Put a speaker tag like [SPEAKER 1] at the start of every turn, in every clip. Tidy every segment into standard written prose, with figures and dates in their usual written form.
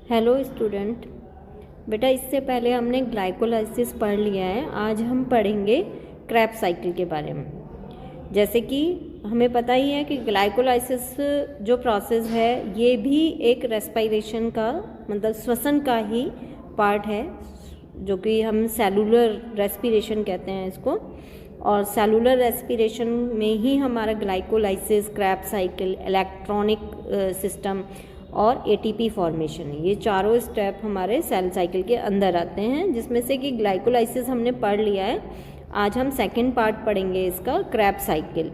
[SPEAKER 1] Hello student. बेटा इससे पहले हमने ग्लाइकोलाइसिस पढ़ लिया है। आज हम पढ़ेंगे क्रेब्स साइकिल के बारे में। जैसे कि हमें पता ही है कि ग्लाइकोलाइसिस जो प्रोसेस है ये भी एक रेस्पिरेशन का मतलब श्वसन का ही पार्ट है, जो कि हम सेलुलर रेस्पिरेशन कहते हैं इसको। और सेलुलर रेस्पिरेशन में ही हमारा glycolysis, Krebs cycle, electronic system और एटीपी फॉर्मेशन, ये चारों स्टेप हमारे सेल साइकिल के अंदर आते हैं, जिसमें से कि ग्लाइकोलाइसिस हमने पढ़ लिया है। आज हम सेकंड पार्ट पढ़ेंगे इसका, क्रेब्स साइकिल,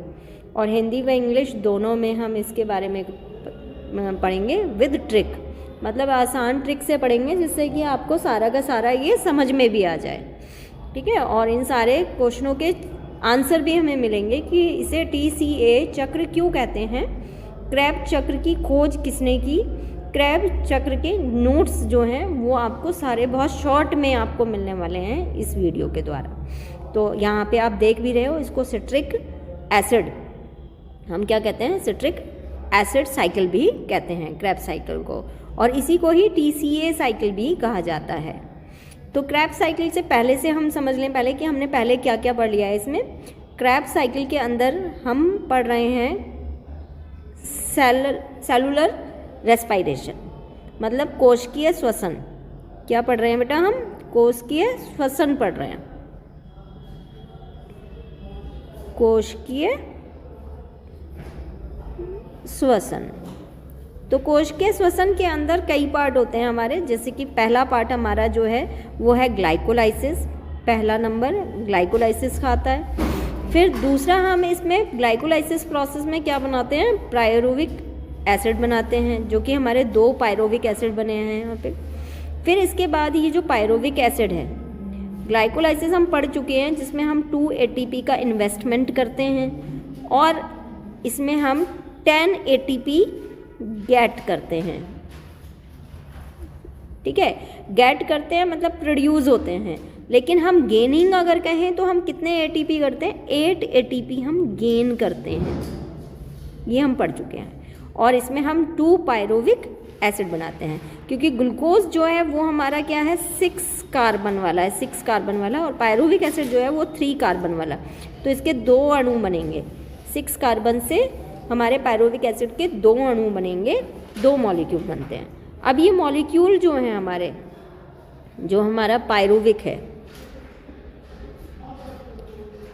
[SPEAKER 1] और हिंदी व इंग्लिश दोनों में हम इसके बारे में पढ़ेंगे विद ट्रिक, मतलब आसान ट्रिक से पढ़ेंगे जिससे कि आपको सारा का सारा ये समझ में भी आ जाए। ठीक है, और इन सारे क्वेश्चनों के आंसर भी हमें मिलेंगे कि इसे TCA चक्र क्यों कहते हैं, क्रेब चक्र की खोज किसने की, क्रेब चक्र के नोट्स जो हैं वो आपको सारे बहुत शॉर्ट में आपको मिलने वाले हैं इस वीडियो के द्वारा। तो यहाँ पे आप देख भी रहे हो, इसको सिट्रिक एसिड, हम क्या कहते हैं, सिट्रिक एसिड साइकिल भी कहते हैं क्रेब साइकिल को, और इसी को ही TCA साइकिल भी कहा जाता है। तो क्रेब साइकिल से पहले से हम समझ लें पहले कि हमने पहले क्या क्या पढ़ लिया है इसमें। क्रेब साइकिल के अंदर हम पढ़ रहे हैं सेलुलर रेस्पिरेशन, मतलब कोशिकीय श्वसन। क्या पढ़ रहे हैं बेटा हम? कोशिकीय श्वसन पढ़ रहे हैं, कोशिकीय श्वसन। तो कोशिकीय श्वसन के अंदर कई पार्ट होते हैं हमारे, जैसे कि पहला पार्ट हमारा जो है वो है ग्लाइकोलाइसिस, पहला नंबर ग्लाइकोलाइसिस का आता है। फिर दूसरा हम इसमें ग्लाइकोलाइसिस प्रोसेस में क्या बनाते हैं, पायरुविक एसिड बनाते हैं, जो कि हमारे 2 पायरुविक एसिड बने हैं यहाँ पे। फिर इसके बाद ये जो पायरुविक एसिड है, ग्लाइकोलाइसिस हम पढ़ चुके हैं जिसमें हम 2 ATP का इन्वेस्टमेंट करते हैं और इसमें हम 10 ATP गेट करते हैं। ठीक है, गेट करते हैं मतलब प्रोड्यूस होते हैं, लेकिन हम गेनिंग अगर कहें तो हम कितने ATP करते हैं, 8 ATP हम गेन करते हैं, ये हम पढ़ चुके हैं। और इसमें हम 2 पायरुविक एसिड बनाते हैं, क्योंकि ग्लूकोज जो है वो हमारा क्या है, 6 कार्बन वाला है, 6 कार्बन वाला, और पायरुविक एसिड जो है वो 3 कार्बन वाला। तो इसके 2 अणु बनेंगे, 6 कार्बन से हमारे पायरुविक एसिड के 2 अणु बनेंगे, 2 मॉलिक्यूल बनते हैं। अब ये मॉलिक्यूल जो है हमारे, जो हमारा पायरुविक है,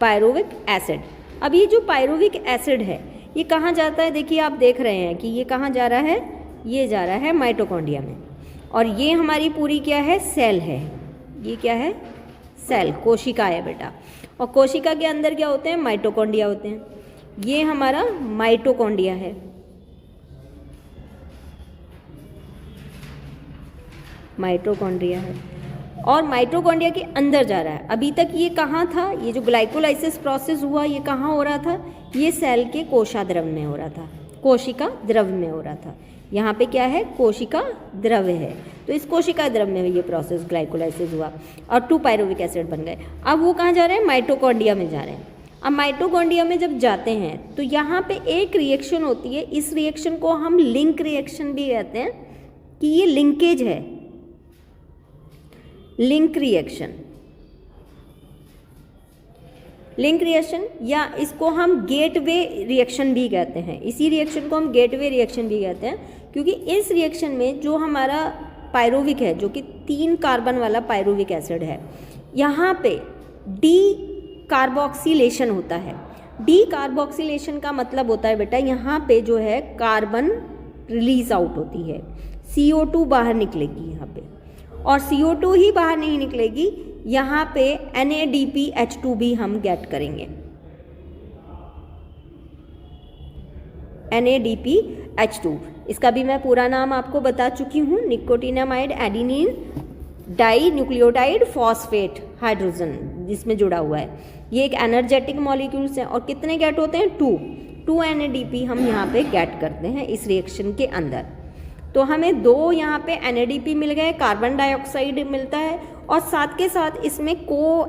[SPEAKER 1] पायरुविक एसिड, अब ये जो पायरुविक एसिड है ये कहाँ जाता है, देखिए आप देख रहे हैं कि ये कहाँ जा रहा है, ये जा रहा है माइटोकॉन्ड्रिया में, और ये हमारी पूरी क्या है, सेल है। ये क्या है, सेल, कोशिका है बेटा, और कोशिका के अंदर क्या होते हैं, माइटोकॉन्ड्रिया होते हैं। ये हमारा माइटोकॉन्ड्रिया है, माइटोकॉन्ड्रिया है, और माइटोकॉन्ड्रिया के अंदर जा रहा है। अभी तक ये कहाँ था, ये जो ग्लाइकोलाइसिस प्रोसेस हुआ ये कहाँ हो रहा था, ये सेल के कोशिका द्रव में हो रहा था, कोशिका द्रव में हो रहा था। यहाँ पे क्या है, कोशिका द्रव है, तो इस कोशिका द्रव में ये प्रोसेस ग्लाइकोलाइसिस हुआ और 2 पायरुविक एसिड बन गए। अब वो कहाँ जा रहे हैं, माइटोकॉन्ड्रिया में जा रहे हैं। अब माइटोकॉन्ड्रिया में जब जाते हैं तो यहाँ पे एक रिएक्शन होती है, इस रिएक्शन को हम लिंक रिएक्शन भी कहते हैं, कि ये लिंकेज है, लिंक रिएक्शन, लिंक रिएक्शन, या इसको हम गेटवे रिएक्शन भी कहते हैं। इसी रिएक्शन को हम गेटवे रिएक्शन भी कहते हैं, क्योंकि इस रिएक्शन में जो हमारा पायरुविक है, जो कि 3 कार्बन वाला पायरुविक एसिड है, यहाँ पे डी कार्बोक्सिलेशन होता है। डी कार्बोक्सिलेशन का मतलब होता है बेटा, यहाँ पे जो है कार्बन रिलीज आउट होती है, CO2 बाहर निकलेगी यहाँ पे, और CO2 ही बाहर नहीं निकलेगी, यहाँ पे NADPH2 भी हम गेट करेंगे, NADPH2। इसका भी मैं पूरा नाम आपको बता चुकी हूँ, nicotinamide adenine dinucleotide phosphate hydrogen जिसमें जुड़ा हुआ है। ये एक एनर्जेटिक मॉलिक्यूल्स हैं, और कितने गेट होते हैं, 2 NADP हम यहाँ पे गेट करते हैं इस रिएक्शन के अंदर। तो हमें 2 यहाँ पे NADP मिल गए, कार्बन डाइऑक्साइड मिलता है, और साथ के साथ इसमें को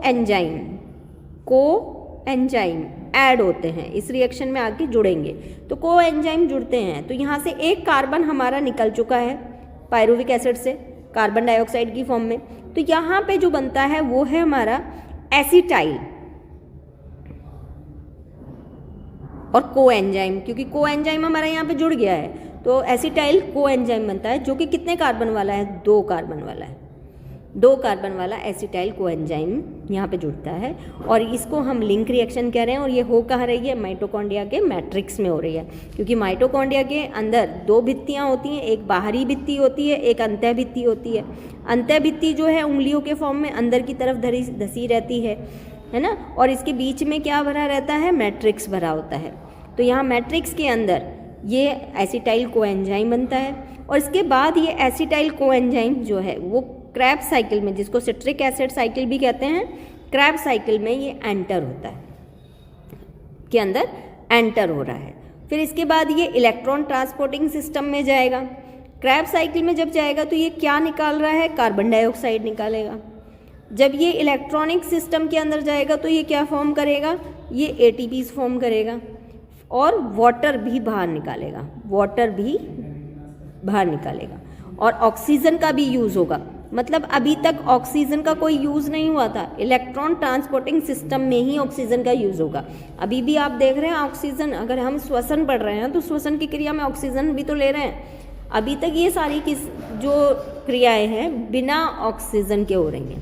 [SPEAKER 1] एंजाइम ऐड होते हैं, इस रिएक्शन में आके जुड़ेंगे, तो को एंजाइम जुड़ते हैं। तो यहाँ से एक कार्बन हमारा निकल चुका है, पायरुविक एसिड से कार्बन डाइऑक्साइड की फॉर्म में। तो यहाँ पे जो बनता है वो है हमारा एसिटाइल और कोएंजाइम, क्योंकि कोएंजाइम हमारा यहाँ पे जुड़ गया है तो एसिटाइल कोएंजाइम बनता है, जो कि कितने कार्बन वाला है, 2 कार्बन वाला है। 2 कार्बन वाला एसिटाइल कोएंजाइम यहाँ पे जुड़ता है और इसको हम लिंक रिएक्शन कह रहे हैं। और ये हो कहाँ रही है, माइटोकॉन्ड्रिया के मैट्रिक्स में हो रही है, क्योंकि माइटोकॉन्ड्रिया के अंदर 2 भित्तियाँ होती हैं, एक बाहरी भित्ति होती है, एक अंतः भित्ति होती है। अंतः भित्ति जो है उंगलियों के फॉर्म में अंदर की तरफ धसी रहती है ना, और इसके बीच में क्या भरा रहता है, मैट्रिक्स भरा होता है। तो यहाँ मैट्रिक्स के अंदर ये एसिटाइल कोएंजाइम बनता है और इसके बाद ये एसिटाइल कोएंजाइम जो है वो क्रेब्स साइकिल में, जिसको सिट्रिक एसिड साइकिल भी कहते हैं, क्रेब्स साइकिल में ये एंटर होता है, के अंदर एंटर हो रहा है। फिर इसके बाद ये इलेक्ट्रॉन ट्रांसपोर्टिंग सिस्टम में जाएगा। क्रेब्स साइकिल में जब जाएगा तो ये क्या निकाल रहा है, कार्बन डाइऑक्साइड निकालेगा। जब ये इलेक्ट्रॉनिक सिस्टम के अंदर जाएगा तो ये क्या फॉर्म करेगा, ये एटीपीज फॉर्म करेगा और वाटर भी बाहर निकालेगा, और ऑक्सीजन का भी यूज़ होगा। मतलब अभी तक ऑक्सीजन का कोई यूज़ नहीं हुआ था, इलेक्ट्रॉन ट्रांसपोर्टिंग सिस्टम में ही ऑक्सीजन का यूज़ होगा। अभी भी आप देख रहे हैं ऑक्सीजन, अगर हम श्वसन पढ़ रहे हैं तो श्वसन की क्रिया में ऑक्सीजन भी तो ले रहे हैं। अभी तक ये सारी जो क्रियाएं हैं बिना ऑक्सीजन के हो रही हैं,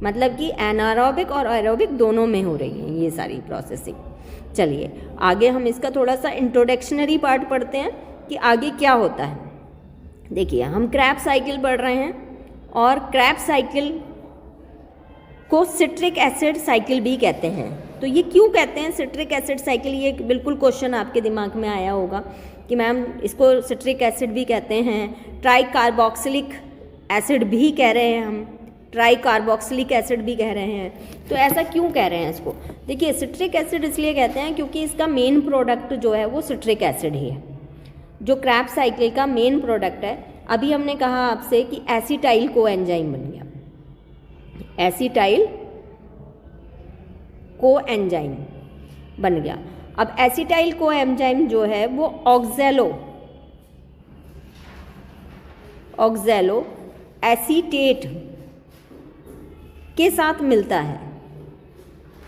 [SPEAKER 1] मतलब कि एनारोबिक और एरोबिक दोनों में हो रही हैं ये सारी प्रोसेसिंग। चलिए आगे हम इसका थोड़ा सा इंट्रोडक्शनरी पार्ट पढ़ते हैं कि आगे क्या होता है। देखिए हम क्रेब्स साइकिल पढ़ रहे हैं और क्रेब्स साइकिल को सिट्रिक एसिड साइकिल भी कहते हैं। तो ये क्यों कहते हैं सिट्रिक एसिड साइकिल, ये बिल्कुल क्वेश्चन आपके दिमाग में आया होगा कि मैम इसको सिट्रिक एसिड भी कहते हैं, ट्राई कार्बोक्सिलिक एसिड भी कह रहे हैं हम, ट्राई कार्बोक्सिलिक एसिड भी कह रहे हैं। तो ऐसा क्यों कह रहे हैं इसको, देखिए सिट्रिक एसिड इसलिए कहते हैं क्योंकि इसका मेन प्रोडक्ट जो है वो सिट्रिक एसिड ही है, जो क्रेब्स साइकिल का मेन प्रोडक्ट है। अभी हमने कहा आपसे कि एसिटाइल कोएंजाइम बन गया, एसिटाइल कोएंजाइम बन गया। अब एसिटाइल कोएंजाइम जो है वो ऑक्सैलो एसीटेट के साथ मिलता है।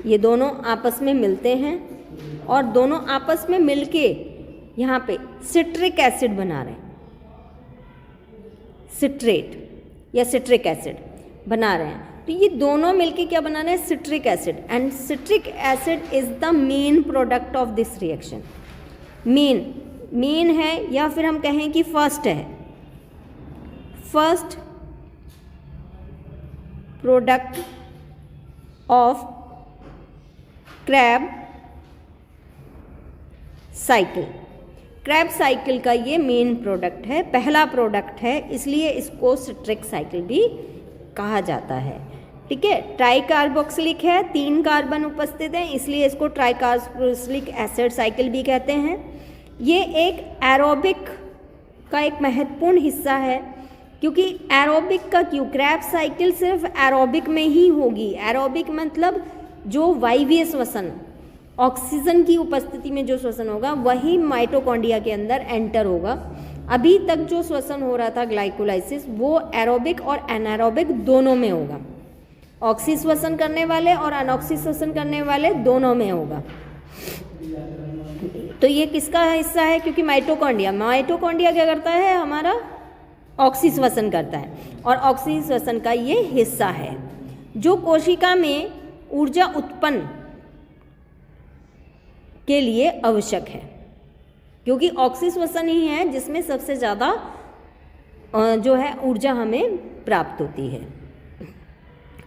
[SPEAKER 1] ये दोनों आपस में मिलते हैं और दोनों आपस में मिलके यहाँ पे सिट्रिक एसिड बना रहे हैं, सिट्रेट या सिट्रिक एसिड बना रहे हैं। तो ये दोनों मिलके क्या बना रहे हैं, citric acid, and citric acid is the main product of this reaction. Main है या फिर हम कहें कि फर्स्ट है, first product of Krebs cycle. Krebs cycle का ये मेन प्रोडक्ट है, पहला प्रोडक्ट है, इसलिए इसको सिट्रिक साइकिल भी कहा जाता है। ठीक है, ट्राई कार्बोक्सिलिक है, 3 कार्बन उपस्थित हैं, इसलिए इसको ट्राई कार्बोक्सिलिक एसिड साइकिल भी कहते हैं। ये एक एरोबिक का एक महत्वपूर्ण हिस्सा है, क्योंकि एरोबिक का क्यों, क्रैब साइकिल सिर्फ एरोबिक में ही होगी। एरोबिक मतलब जो वायवीय श्वसन, ऑक्सीजन की उपस्थिति में जो श्वसन होगा वही माइटोकॉन्ड्रिया के अंदर एंटर होगा। अभी तक जो श्वसन हो रहा था ग्लाइकोलाइसिस वो एरोबिक और एनारोबिक दोनों में होगा, ऑक्सी श्वसन करने वाले और अनऑक्सी श्वसन करने वाले दोनों में होगा। तो ये किसका हिस्सा है, क्योंकि माइटोकॉन्ड्रिया क्या करता है, हमारा ऑक्सी श्वसन करता है और ऑक्सी श्वसन का ये हिस्सा है जो कोशिका में ऊर्जा उत्पन्न के लिए आवश्यक है, क्योंकि ऑक्सी श्वसन ही है जिसमें सबसे ज़्यादा जो है ऊर्जा हमें प्राप्त होती है।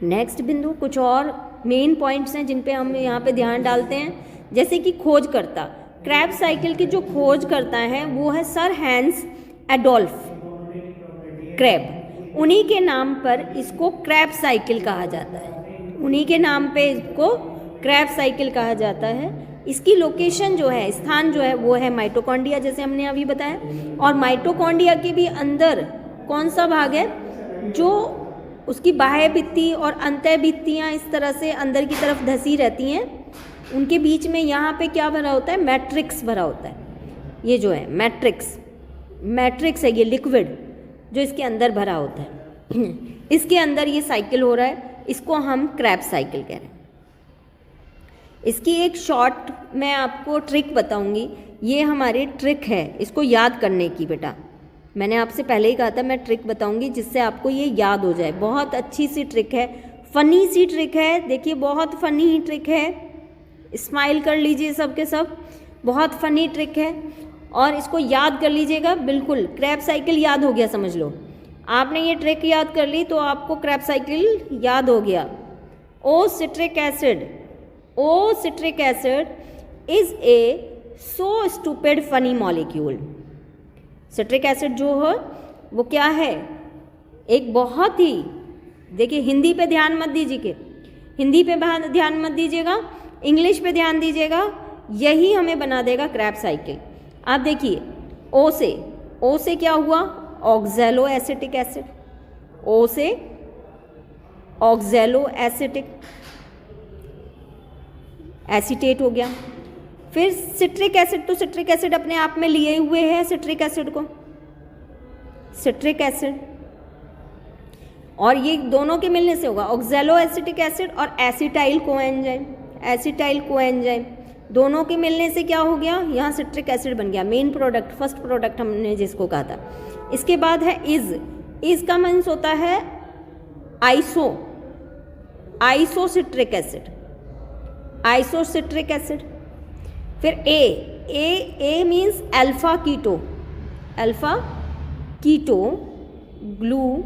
[SPEAKER 1] नेक्स्ट बिंदु, कुछ और मेन पॉइंट्स हैं जिन पे हम यहाँ पे ध्यान डालते हैं, जैसे कि खोजकर्ता। क्रैब साइकिल की जो खोज करता है वो है सर हैंस एडोल्फ क्रैब। उन्हीं के नाम पर इसको क्रैब साइकिल कहा जाता है, उन्हीं के नाम पे इसको क्रैब साइकिल कहा जाता है। इसकी लोकेशन जो है, स्थान जो है वो है माइटोकॉन्ड्रिया, जैसे हमने अभी बताया। और माइटोकॉन्ड्रिया के भी अंदर कौन सा भाग है, जो उसकी बाह्य भित्ति और अंतः भित्तियाँ इस तरह से अंदर की तरफ धसी रहती हैं, उनके बीच में यहाँ पे क्या भरा होता है, मैट्रिक्स भरा होता है। ये जो है मैट्रिक्स है, ये लिक्विड जो इसके अंदर भरा होता है इसके अंदर ये साइकिल हो रहा है, इसको हम क्रेब्स साइकिल कह रहे हैं। इसकी एक शॉर्ट मैं आपको ट्रिक बताऊंगी, ये हमारी ट्रिक है इसको याद करने की। बेटा मैंने आपसे पहले ही कहा था मैं ट्रिक बताऊंगी जिससे आपको ये याद हो जाए। बहुत अच्छी सी ट्रिक है, फनी सी ट्रिक है। देखिए बहुत फनी ही ट्रिक है, स्माइल कर लीजिए सब के सब, बहुत फनी ट्रिक है और इसको याद कर लीजिएगा। बिल्कुल क्रैब साइकिल याद हो गया, समझ लो आपने ये ट्रिक याद कर ली तो आपको क्रैब साइकिल याद हो गया। Oh citric acid, oh citric acid is a so stupid funny molecule. Citric acid जो है वो क्या है, एक बहुत ही, देखिए हिंदी पे ध्यान मत दीजिए, हिंदी पे ध्यान मत दीजिएगा, इंग्लिश पे ध्यान दीजिएगा, यही हमें बना देगा क्रैब साइकिल। आप देखिए ओ से क्या हुआ, ऑक्जेलो एसिटिक एसिड, ओ से ऑक्जेलो एसिटेट हो गया। फिर सिट्रिक एसिड, तो सिट्रिक एसिड अपने आप में लिए हुए है सिट्रिक एसिड को, सिट्रिक एसिड, और ये दोनों के मिलने से होगा ऑक्जेलो एसिटिक एसिड और एसिटाइल कोएंजाइम, एसिटाइल कोएंजाइम दोनों के मिलने से क्या हो गया, यहाँ सिट्रिक एसिड बन गया, मेन प्रोडक्ट, फर्स्ट प्रोडक्ट हमने जिसको कहा था। इसके बाद है इज का मीन्स होता है आइसोसिट्रिक एसिड, आइसोसिट्रिक एसिड। फिर a means alpha keto, alpha keto glutarate,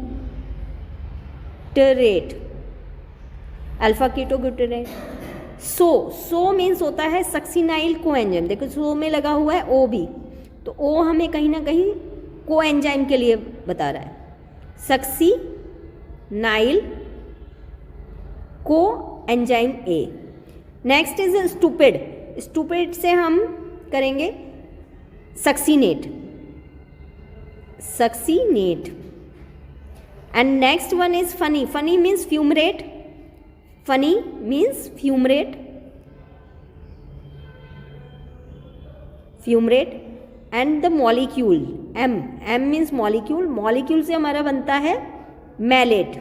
[SPEAKER 1] alpha keto glutarate. So means होता है सक्सिनाइल कोएंजाइम, देखो सो में लगा हुआ है ओ भी, तो ओ हमें कहीं ना कहीं कोएंजाइम के लिए बता रहा है, succinyl coenzyme A. Next is stupid, stupid से हम करेंगे succinate, succinate. And next one is funny, funny means fumarate, funny means fumarate, fumarate. And the molecule M means molecule, molecule से हमारा बनता है मैलेट।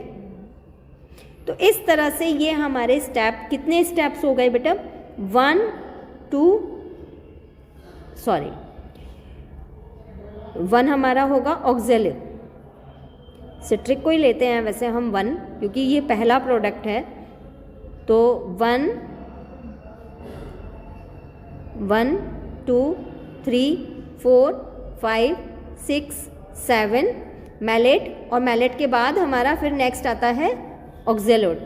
[SPEAKER 1] तो इस तरह से ये हमारे स्टेप, कितने स्टेप्स हो गए बेटा, 1 हमारा होगा ऑक्जेलो, सिट्रिक को ही लेते हैं वैसे हम 1 क्योंकि ये पहला प्रोडक्ट है, तो 1 2 3 4 5 6 7 मैलेट, और मैलेट के बाद हमारा फिर नेक्स्ट आता है ऑक्जेलोट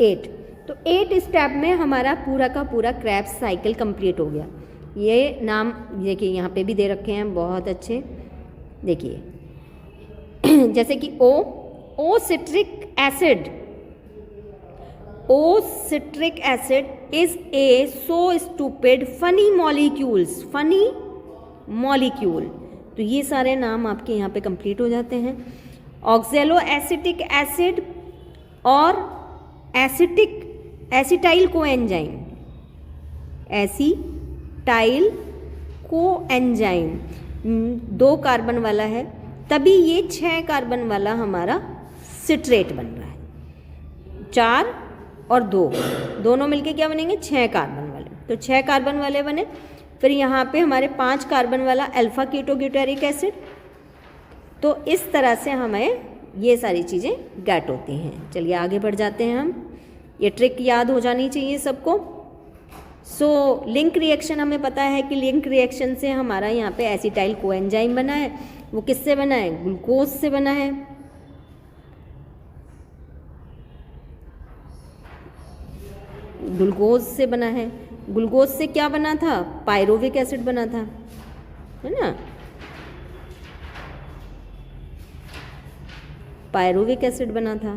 [SPEAKER 1] 8। तो 8 स्टेप में हमारा पूरा का पूरा क्रैब साइकिल कंप्लीट हो गया। ये नाम देखिए यहाँ पे भी दे रखे हैं बहुत अच्छे, देखिए जैसे कि oh citric acid, oh citric acid is a so stupid funny molecules, funny molecule. तो ये सारे नाम आपके यहाँ पे कंप्लीट हो जाते हैं। ऑक्जेलो एसिटिक एसिड और acetyl coenzyme, acetyl coenzyme 2 carbon वाला है, तभी ये 6 कार्बन वाला हमारा सिट्रेट बन रहा है। 4 और 2 दोनों मिलके क्या बनेंगे, 6 कार्बन वाले, तो 6 कार्बन वाले बने। फिर यहाँ पे हमारे 5 कार्बन वाला अल्फा कीटो ग्यूटेरिक एसिड। तो इस तरह से हमें ये सारी चीज़ें गेट होती हैं। चलिए आगे बढ़ जाते हैं हम, ये ट्रिक याद हो जानी चाहिए सबको। सो लिंक रिएक्शन हमें पता है कि लिंक रिएक्शन से हमारा यहाँ पे एसिटाइल कोएंजाइम बना है, वो किससे बना है, ग्लूकोज से बना है। ग्लूकोज से बना है, ग्लूकोज से क्या बना था, पायरोविक एसिड बना था, है ना, पायरोविक एसिड बना था।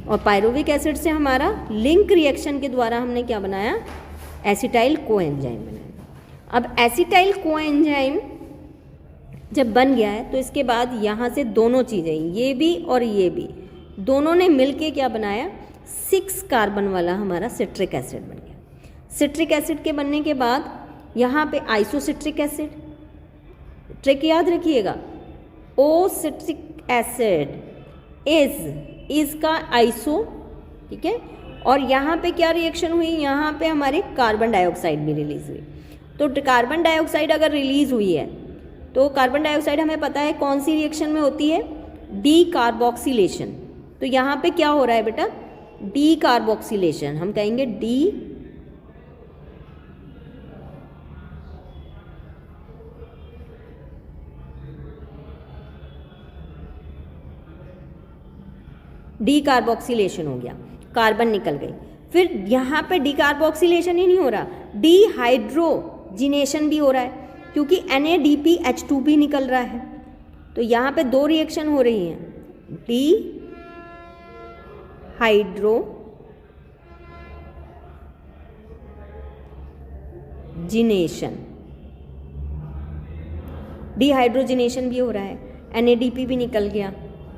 [SPEAKER 1] और पायरोविक एसिड से हमारा लिंक रिएक्शन के द्वारा हमने क्या बनाया, एसिटाइल कोएंजाइम बनाया। अब एसिटाइल कोएंजाइम जब बन गया है तो इसके बाद यहाँ से दोनों चीज़ें, ये भी और ये भी, दोनों ने मिलके क्या बनाया, 6 कार्बन वाला हमारा सिट्रिक एसिड बन गया। सिट्रिक एसिड के बनने के बाद यहाँ पे आइसोसिट्रिक एसिड, ट्रिक याद रखिएगा, ओ सिट्रिक एसिड इज का आइसो, ठीक है। और यहाँ पे क्या रिएक्शन हुई, यहाँ पे हमारे कार्बन डाइऑक्साइड भी रिलीज हुई। तो कार्बन डाइऑक्साइड अगर रिलीज हुई है तो कार्बन डाइऑक्साइड हमें पता है कौन सी रिएक्शन में होती है, डी कार्बोक्सिलेशन। तो यहाँ पे क्या हो रहा है बेटा, डी कार्बोक्सिलेशन, हम कहेंगे डी कार्बोक्सिलेशन हो गया, कार्बन निकल गई। फिर यहाँ पे डी कार्बोक्सिलेशन ही नहीं हो रहा, डीहाइड्रोजिनेशन भी हो रहा है, क्योंकि NADPH2 भी निकल रहा है। तो यहाँ पे दो रिएक्शन हो रही हैं, डीहाइड्रोजिनेशन भी हो रहा है, NADP भी निकल गया,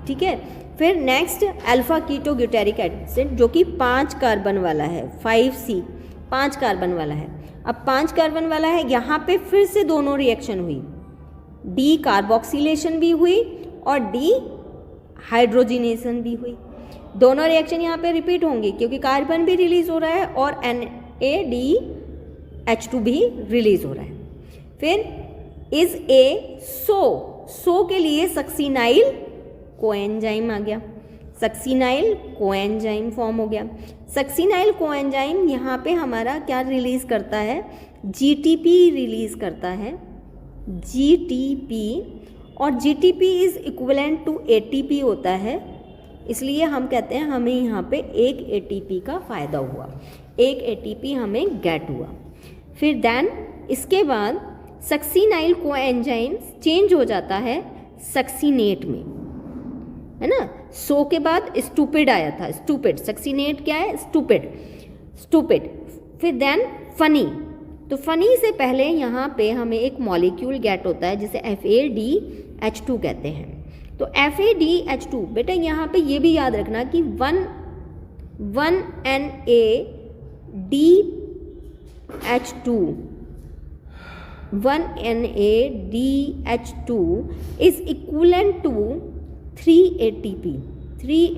[SPEAKER 1] ठीक है। फिर नेक्स्ट अल्फा कीटोग्लूटारिक एसिड, जो कि 5 कार्बन वाला है, 5C 5 कार्बन वाला है। अब 5 कार्बन वाला है, यहाँ पे फिर से दोनों रिएक्शन हुई, डी कार्बोक्सिलेशन भी हुई और डी हाइड्रोजिनेशन भी हुई। दोनों रिएक्शन यहाँ पे रिपीट होंगी, क्योंकि कार्बन भी रिलीज हो रहा है और NADH2 भी रिलीज हो रहा है। फिर इज ए सो के लिए सक्सीनाइल कोएंजाइम आ गया, सक्सीनाइल कोएंजाइम फॉर्म हो गया। सक्सीनाइल कोएंजाइम यहाँ पे हमारा क्या रिलीज करता है, GTP रिलीज करता है, GTP, और GTP is equivalent to ATP होता है, इसलिए हम कहते हैं हमें यहाँ पे एक ATP का फ़ायदा हुआ, एक ATP हमें गेट हुआ। फिर देन इसके बाद सक्सीनाइल कोएंजाइम चेंज हो जाता है सक्सीनेट में, है ना। सो के बाद स्टूपिड आया था, स्टूपिड, सक्सीनेट क्या है, स्टूपिड। फिर देन फनी, तो फनी से पहले यहाँ पे हमें एक मॉलिक्यूल गेट होता है जिसे FADH2 कहते हैं। तो FADH2 बेटा यहाँ पे ये भी याद रखना कि 1NADH2 is equivalent to 3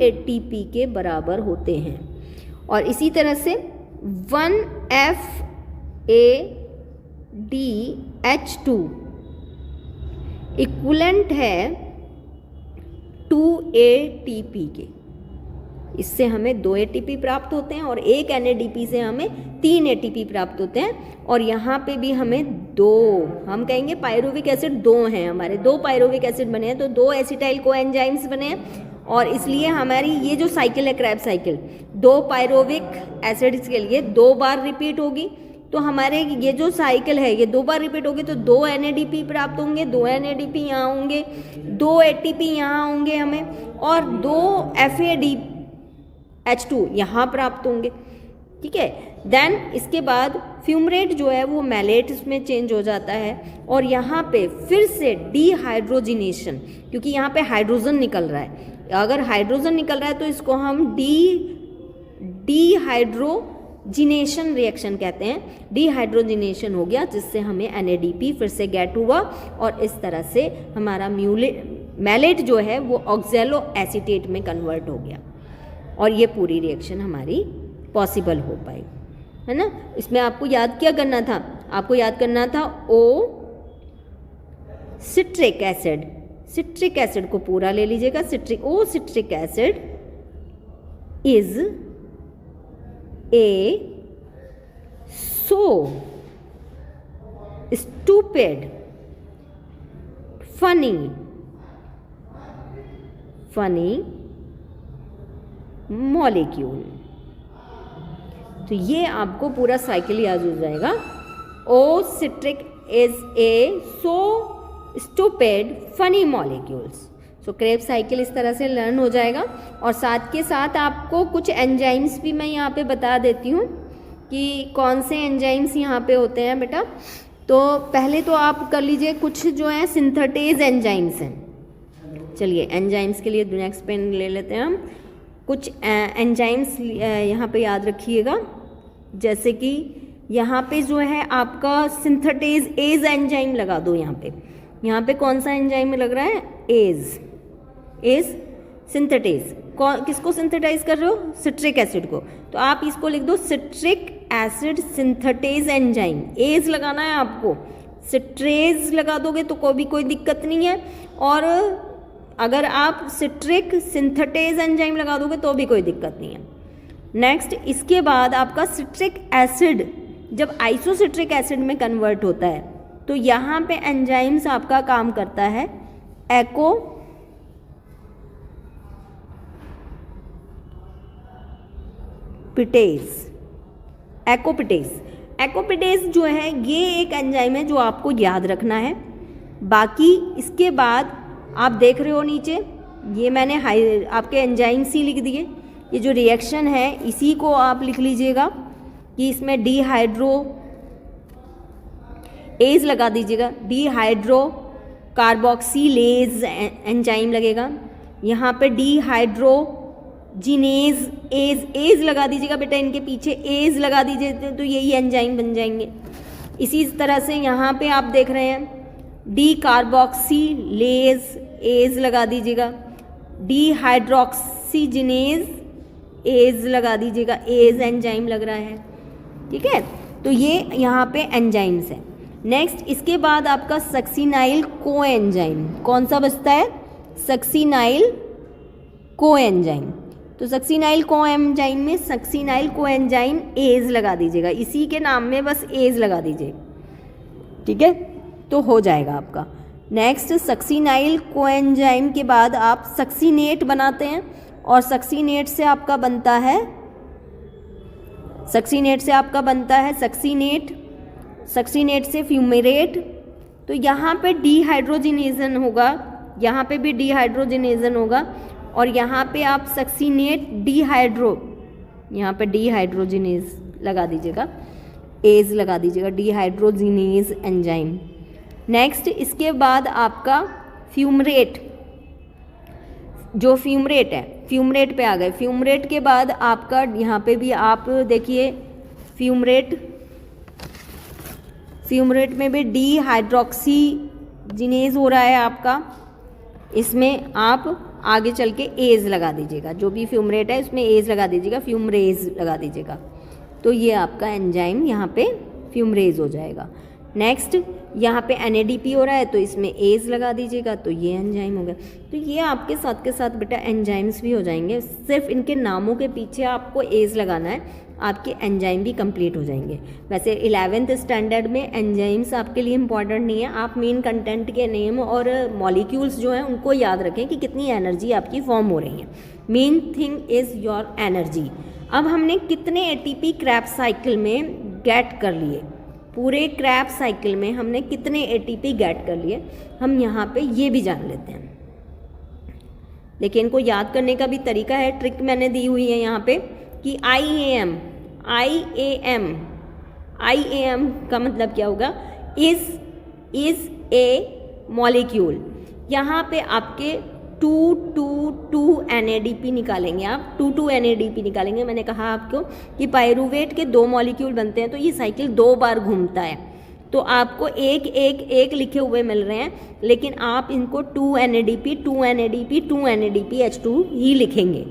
[SPEAKER 1] ATP के बराबर होते हैं। और इसी तरह से 1FADH2 इक्वलेंट है 2 ATP के, इससे हमें 2 ATP प्राप्त होते हैं और एक NADP से हमें 3 ATP प्राप्त होते हैं। और यहाँ पे भी हमें 2, हम कहेंगे पायरुविक एसिड 2 हैं हमारे, 2 पायरुविक एसिड बने हैं, तो 2 एसिटाइल कोएंजाइम्स बने हैं। और इसलिए हमारी ये जो साइकिल है, क्रैब साइकिल, 2 पायरुविक एसिड्स के लिए 2 बार रिपीट होगी। तो हमारे ये जो साइकिल है ये 2 बार रिपीट होगी, तो 2 NADP प्राप्त होंगे, 2 NADP यहाँ होंगे, 2 ATP यहाँ होंगे हमें, और 2 FADH2 यहाँ प्राप्त होंगे, ठीक है। देन इसके बाद फ्यूमरेट जो है वो मैलेट में चेंज हो जाता है, और यहाँ पे फिर से डीहाइड्रोजिनेशन, क्योंकि यहाँ पे हाइड्रोजन निकल रहा है, अगर हाइड्रोजन निकल रहा है तो इसको हम डीहाइड्रोजिनेशन रिएक्शन कहते हैं। डीहाइड्रोजिनेशन हो गया, जिससे हमें NADP फिर से गेट हुआ, और इस तरह से हमारा मैलेट जो है वो ऑक्जेलो एसीटेट में कन्वर्ट हो गया, और ये पूरी रिएक्शन हमारी पॉसिबल हो पाई, है ना। इसमें आपको याद क्या करना था, आपको याद करना था oh citric acid, citric acid को पूरा ले लीजिएगा, citric acid is a so stupid funny molecule. तो ये आपको पूरा साइकिल याद हो जाएगा, oh citric is a so stupid funny molecules. So Kreb cycle इस तरह से लर्न हो जाएगा। और साथ के साथ आपको कुछ एंजाइम्स भी मैं यहाँ पे बता देती हूँ कि कौन से एंजाइम्स यहाँ पे होते हैं बेटा। तो पहले तो आप कर लीजिए कुछ जो है सिंथेटेज एंजाइम्स हैं। चलिए एंजाइम्स के लिए नेक्स्ट पेन ले लेते हैं हम। कुछ एंजाइम्स यहाँ पे याद रखिएगा, जैसे कि यहाँ पे जो है आपका सिंथेटेज एज एंजाइम लगा दो। यहाँ पे कौन सा एंजाइम लग रहा है, एज सिंथेटाइज, किसको सिंथेटाइज कर रहे हो? सिट्रिक एसिड को। तो आप इसको लिख दो सिट्रिक एसिड सिंथेटाइज एंजाइम। एज लगाना है आपको, सिट्रेज लगा दोगे तो कोई दिक्कत नहीं है, और अगर आप सिट्रिक सिंथेटाइज एंजाइम लगा दोगे तो भी कोई दिक्कत नहीं है। नेक्स्ट, इसके बाद आपका सिट्रिक एसिड जब आइसोसिट्रिक एसिड में कन्वर्ट होता है तो यहाँ पे एंजाइम्स आपका काम करता है एक्कोपिटेज जो है ये एक एंजाइम है जो आपको याद रखना है। बाकी इसके बाद आप देख रहे हो नीचे, ये मैंने आपके एंजाइम्स ही लिख दिए। ये जो रिएक्शन है इसी को आप लिख लीजिएगा कि इसमें डिहाइड्रो एज लगा दीजिएगा, डिहाइड्रो कार्बोक्सीलेज एंजाइम लगेगा। यहाँ पे डिहाइड्रोजिनेज एज लगा दीजिएगा बेटा, इनके पीछे एज लगा दीजिए तो यही एंजाइम बन जाएंगे। इसी तरह से यहाँ पे आप देख रहे हैं डी कार्बोक्सीलेज एज लगा दीजिएगा, डिहाइड्रोक्सीजिनेज एज लगा दीजिएगा, एज एंजाइम लग रहा है, ठीक है। तो ये यहाँ पे एंजाइम्स है। नेक्स्ट, इसके बाद आपका सक्सिनाइल कोएंजाइम कौन सा बचता है? Succinyl coenzyme. तो सक्सिनाइल कोएंजाइम में सक्सिनाइल कोएंजाइम एज लगा दीजिएगा, इसी के नाम में बस एज लगा दीजिए, ठीक है, तो हो जाएगा आपका। नेक्स्ट, सक्सिनाइल कोएंजाइम के बाद आप सक्सिनेट बनाते हैं और सक्सिनेट से आपका बनता है सक्सिनेट से फ्यूमेरेट। तो यहाँ पे डिहाइड्रोजिनेशन होगा, यहाँ पे भी डिहाइड्रोजिनेशन होगा, और यहाँ पे आप सक्सिनेट यहाँ पे डिहाइड्रोजिनेज लगा दीजिएगा, एज लगा दीजिएगा, डिहाइड्रोजिनेज एंजाइम। नेक्स्ट, इसके बाद आपका फ्यूमरेट, जो फ्यूमरेट है, फ्यूमरेट पे आ गए। फ्यूमरेट के बाद आपका यहाँ पे भी आप देखिए फ्यूमरेट में भी डिहाइड्रोक्सीजिनेज हो रहा है आपका, इसमें आप आगे चल के एज लगा दीजिएगा, जो भी फ्यूमरेट है उसमें एज लगा दीजिएगा, फ्यूमरेज लगा दीजिएगा, तो ये आपका एंजाइम यहाँ पे फ्यूमरेज हो जाएगा। नेक्स्ट, यहाँ पे NADP हो रहा है तो इसमें एज लगा दीजिएगा, तो ये एंजाइम हो गया। तो ये आपके साथ के साथ बेटा एंजाइम्स भी हो जाएंगे, सिर्फ इनके नामों के पीछे आपको एज लगाना है, आपके एंजाइम भी कंप्लीट हो जाएंगे। वैसे 11th स्टैंडर्ड में एंजाइम्स आपके लिए इंपॉर्टेंट नहीं है, आप मेन कंटेंट के नेम और मॉलिक्यूल्स जो हैं उनको याद रखें कि कितनी एनर्जी आपकी फॉर्म हो रही है। Main thing is your energy. अब हमने कितने ATP क्रेब्स साइकिल में गेट कर लिए, पूरे क्रेब्स साइकिल में हमने कितने ATP गेट कर लिए, हम यहाँ पे ये भी जान लेते हैं। देखिए, इनको याद करने का भी तरीका है, ट्रिक मैंने दी हुई है यहाँ पे कि IAM का मतलब क्या होगा? Is a molecule. यहाँ पे आपके 2,2,2 NADP निकालेंगे आप, 2,2 NADP निकालेंगे। मैंने कहा आपको कि पायरुवेट के 2 मॉलिक्यूल बनते हैं तो ये साइकिल 2 बार घूमता है, तो आपको एक लिखे हुए मिल रहे हैं, लेकिन आप इनको 2 NADP H2 ही लिखेंगे।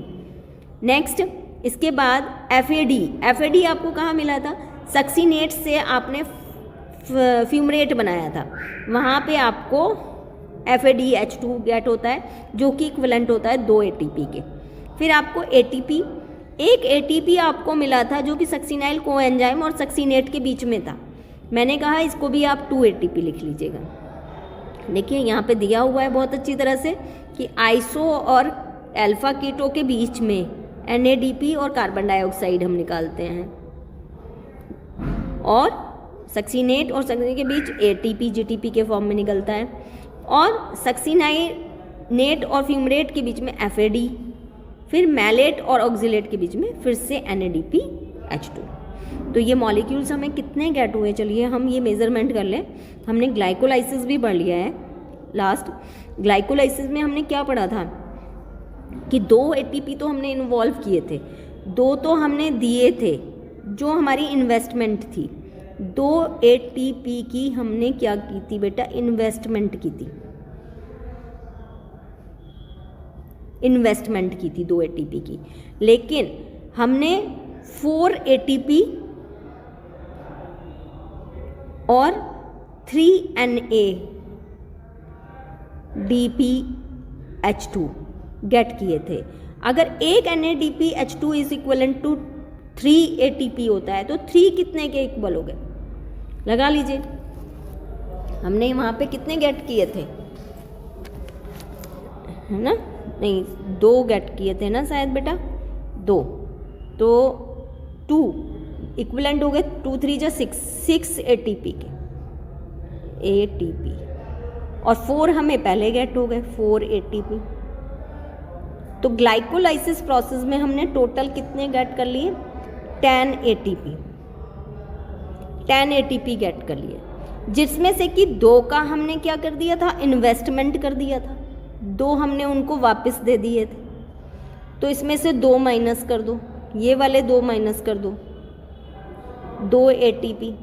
[SPEAKER 1] नेक्स्ट, इसके बाद FAD आपको कहाँ मिला था? सक्सिनेट से आपने फ्यूमरेट बनाया था, वहाँ पे आपको FADH2 गेट होता है, जो कि इक्विवेलेंट होता है 2 ATP के। फिर आपको एक ATP आपको मिला था जो कि सक्सिनाइल कोएंजाइम और सक्सिनेट के बीच में था। मैंने कहा इसको भी आप 2 ATP लिख लीजिएगा। देखिए, यहाँ पे दिया हुआ है बहुत अच्छी तरह से कि आइसो और अल्फा कीटो के बीच में NADP और कार्बन डाइऑक्साइड हम निकालते हैं, और सक्सिनेट और सक्सिनेट के बीच ATP GTP के फॉर्म में निकलता है, और सक्सिनेट और फ्यूमरेट के बीच में FAD, फिर मैलेट और ऑक्जिलेट के बीच में फिर से NADP H2। तो ये मॉलिक्यूल्स हमें कितने गेट हुए, चलिए हम ये मेजरमेंट कर लें। हमने ग्लाइकोलाइसिस भी पढ़ लिया है लास्ट। ग्लाइकोलाइसिस में हमने क्या पढ़ा था कि 2 ATP तो हमने इन्वॉल्व किए थे, 2 तो हमने दिए थे जो हमारी इन्वेस्टमेंट थी। 2 ATP की हमने क्या की थी बेटा? इन्वेस्टमेंट की थी। इन्वेस्टमेंट की थी 2 ATP की, लेकिन हमने 4 ATP और 3 NADPH2 गेट किए थे। अगर एक NADPH2 is equivalent to 3 ATP होता है तो 3 कितने के इक्वल हो गए, लगा लीजिए। हमने वहाँ पे कितने गेट किए थे, है ना, नहीं 2 गेट किए थे ना शायद बेटा, 2, तो 2 इक्वलेंट हो गए, 2 3 जा 6 ATP के ATP, और 4 हमें पहले गेट हो गए 4 ATP। तो ग्लाइकोलाइसिस प्रोसेस में हमने टोटल कितने गेट कर लिए, 10 ATP गेट कर लिए, जिसमें से कि 2 का हमने क्या कर दिया था, इन्वेस्टमेंट कर दिया था, 2 हमने उनको वापस दे दिए थे। तो इसमें से 2 माइनस कर दो, ये वाले 2 माइनस कर दो, 2 ATP।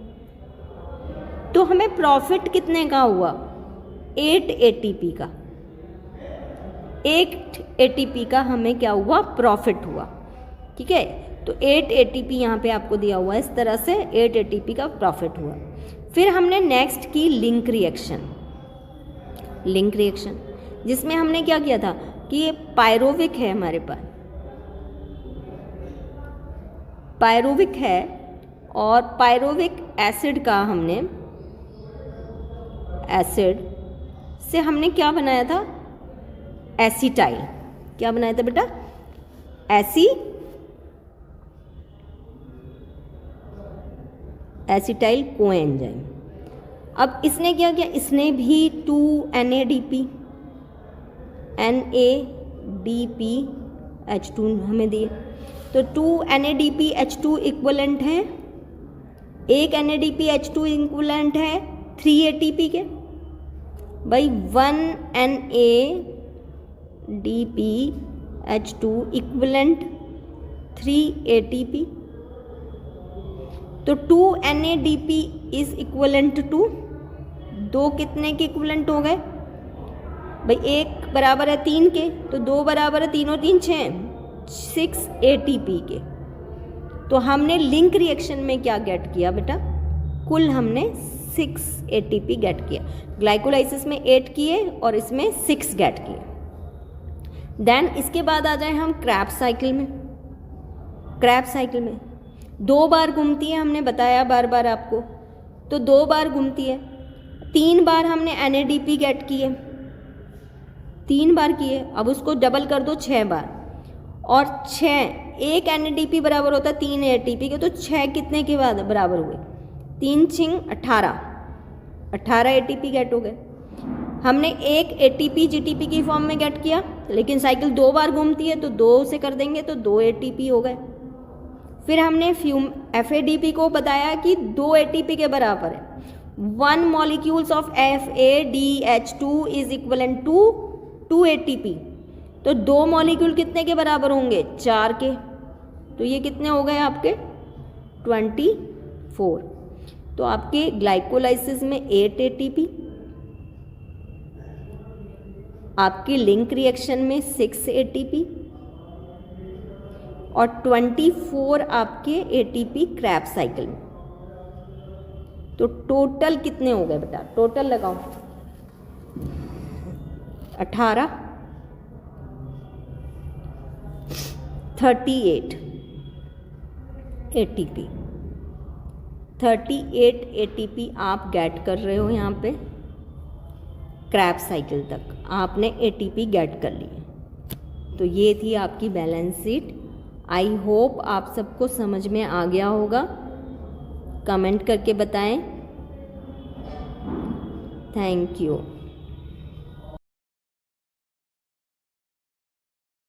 [SPEAKER 1] तो हमें प्रॉफिट कितने का हुआ, 8 ATP का, 8 ATP का हमें क्या हुआ, प्रॉफिट हुआ। ठीक है, तो 8 ATP यहाँ पे आपको दिया हुआ है, इस तरह से 8 ATP का प्रॉफिट हुआ। फिर हमने नेक्स्ट की लिंक रिएक्शन, जिसमें हमने क्या किया था कि ये पायरोविक है, हमारे पास पायरोविक है, और पायरोविक एसिड का हमने एसिड से हमने क्या बनाया था, एसिटाइल। क्या बनाया था बेटा, एसिटाइल कोएंजाइम। अब इसने क्या किया, इसने भी 2 NADPH2 हमें दिए, तो 2 NADPH2 इक्वलेंट है, एक NADPH2 इक्वलेंट है 3 ATP के, भाई 1 NADPH2 इक्वलेंट 3 ATP। तो 2 NADP इज इक्वलेंट टू 2 कितने के इक्वलेंट हो गए, भाई 1 बराबर है 3 के, तो 2 बराबर है 3 और 3 6 ATP के। तो हमने लिंक रिएक्शन में क्या गेट किया बेटा, कुल हमने 6 ATP गेट किया। ग्लाइकोलाइसिस में 8 किए और इसमें 6 गेट किए। देन इसके बाद आ जाए हम क्रेब्स साइकिल में। क्रेब्स साइकिल में 2 बार घूमती है, हमने बताया बार बार आपको, तो 2 बार घूमती है। 3 बार हमने NADP गेट किए, 3 बार किए, अब उसको डबल कर दो 6 बार, और 6 एक NADP बराबर होता है 3 ATP के, तो 6 कितने के बाद बराबर हुए, 3 6 18 ATP गेट हो गए। हमने एक ATP GTP की फॉर्म में गेट किया, लेकिन साइकिल 2 बार घूमती है तो 2 से कर देंगे तो 2 ATP हो गए। फिर हमने FADP को बताया कि 2 ATP के बराबर है, 1 molecules of FADH2 is equivalent to 2 ATP, तो 2 मॉलिक्यूल कितने के बराबर होंगे, 4 के, तो ये कितने हो गए आपके 24। तो आपके ग्लाइकोलाइसिस में 8 ATP, आपके लिंक रिएक्शन में 6 ATP और 24 आपके ATP क्रैब साइकिल में। तो टोटल कितने हो गए बेटा, टोटल लगाओ 18 38 ATP 38 ATP आप गेट कर रहे हो यहाँ पे क्रैब साइकिल तक आपने ATP गेट कर लिए। तो ये थी आपकी बैलेंस शीट। आई होप आप सबको समझ में आ गया होगा। कमेंट करके बताएं। Thank you.